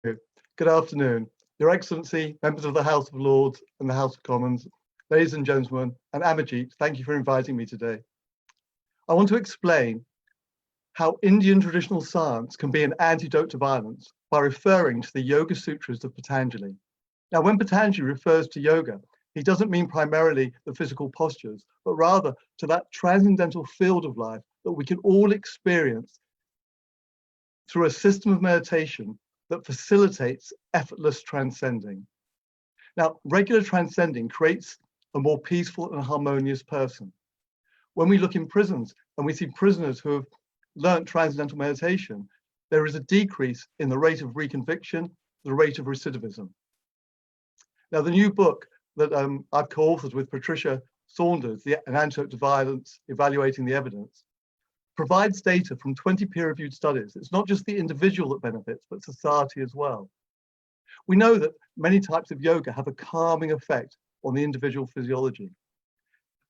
Good afternoon, Your Excellency, members of the House of Lords and the House of Commons, ladies and gentlemen, and Amajit, thank you for inviting me today. I want to explain how Indian traditional science can be an antidote to violence by referring to the Yoga Sutras of Patanjali. Now, when Patanjali refers to yoga, he doesn't mean primarily the physical postures, but rather to that transcendental field of life that we can all experience through a system of meditation that facilitates effortless transcending. Now, regular transcending creates a more peaceful and harmonious person. When we look in prisons and we see prisoners who have learnt transcendental meditation, there is a decrease in the rate of reconviction, the rate of recidivism. Now, the new book that I've co-authored with Patricia Saunders, An Antidote to Violence, Evaluating the Evidence, provides data from 20 peer-reviewed studies. It's not just the individual that benefits, but society as well. We know that many types of yoga have a calming effect on the individual physiology.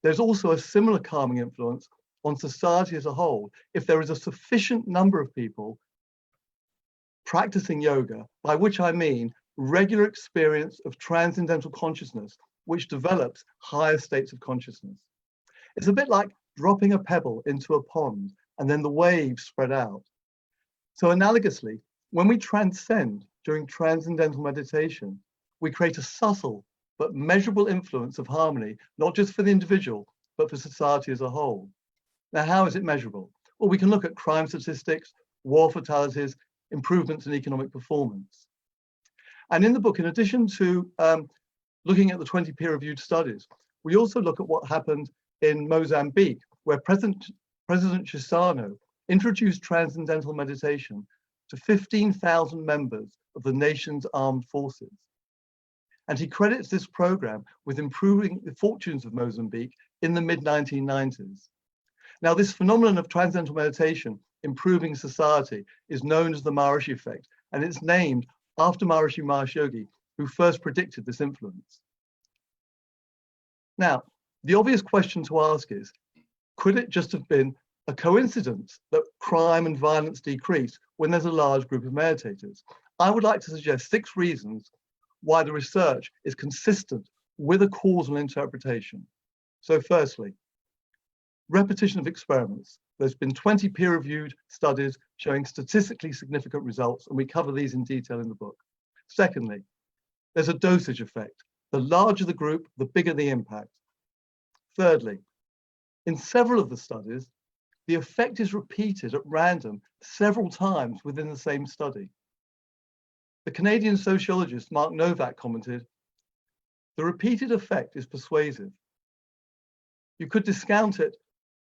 There's also a similar calming influence on society as a whole if there is a sufficient number of people practicing yoga, by which I mean regular experience of transcendental consciousness, which develops higher states of consciousness. It's a bit like dropping a pebble into a pond and then the waves spread out. So analogously, when we transcend during transcendental meditation, we create a subtle but measurable influence of harmony, not just for the individual, but for society as a whole. Now, how is it measurable? Well, we can look at crime statistics, war fatalities, improvements in economic performance. And in the book, in addition to looking at the 20 peer-reviewed studies, we also look at what happened in Mozambique, where President Chissano introduced transcendental meditation to 15,000 members of the nation's armed forces. And he credits this program with improving the fortunes of Mozambique in the mid-1990s. Now, this phenomenon of transcendental meditation improving society is known as the Maharishi effect, and it's named after Maharishi Mahesh Yogi, who first predicted this influence. Now, the obvious question to ask is, could it just have been a coincidence that crime and violence decrease when there's a large group of meditators? I would like to suggest 6 reasons why the research is consistent with a causal interpretation. So firstly, repetition of experiments. There's been 20 peer-reviewed studies showing statistically significant results, and we cover these in detail in the book. Secondly, there's a dosage effect. The larger the group, the bigger the impact. Thirdly, in several of the studies, the effect is repeated at random several times within the same study. The Canadian sociologist Mark Novak commented, "The repeated effect is persuasive. You could discount it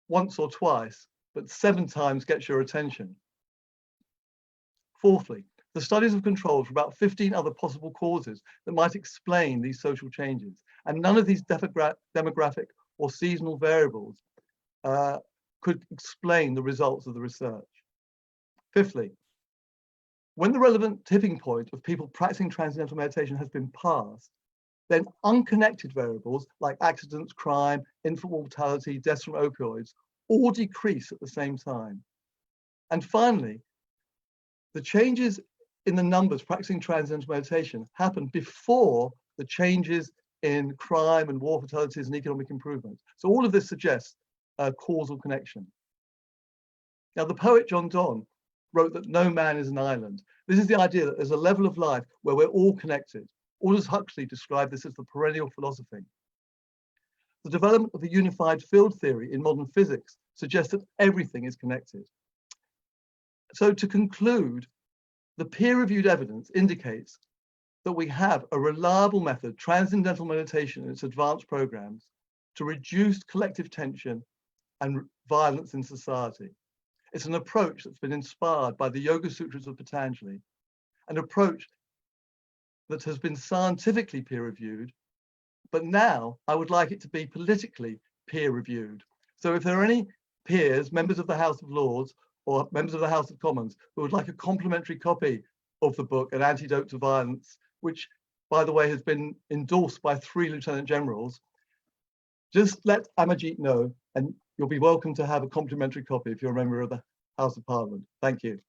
once or twice, but 7 times gets your attention." Fourthly, the studies have controlled for about 15 other possible causes that might explain these social changes, and none of these demographic or seasonal variables could explain the results of the research. Fifthly, when the relevant tipping point of people practicing transcendental meditation has been passed, then unconnected variables like accidents, crime, infant mortality, deaths from opioids, all decrease at the same time. And finally, the changes in the numbers practicing transcendental meditation happen before the changes in crime and war fatalities and economic improvement. So all of this suggests a causal connection. Now, the poet John Donne wrote that no man is an island. This is the idea that there's a level of life where we're all connected. Aldous Huxley described this as the perennial philosophy. The development of the unified field theory in modern physics suggests that everything is connected. So to conclude, the peer-reviewed evidence indicates that we have a reliable method, transcendental meditation and its advanced programs, to reduce collective tension and violence in society. It's an approach that's been inspired by the Yoga Sutras of Patanjali, an approach that has been scientifically peer-reviewed, but now I would like it to be politically peer-reviewed. So if there are any peers, members of the House of Lords or members of the House of Commons who would like a complimentary copy of the book, An Antidote to Violence, which, by the way, has been endorsed by 3 Lieutenant Generals, just let Amajit know, and you'll be welcome to have a complimentary copy if you're a member of the House of Parliament. Thank you.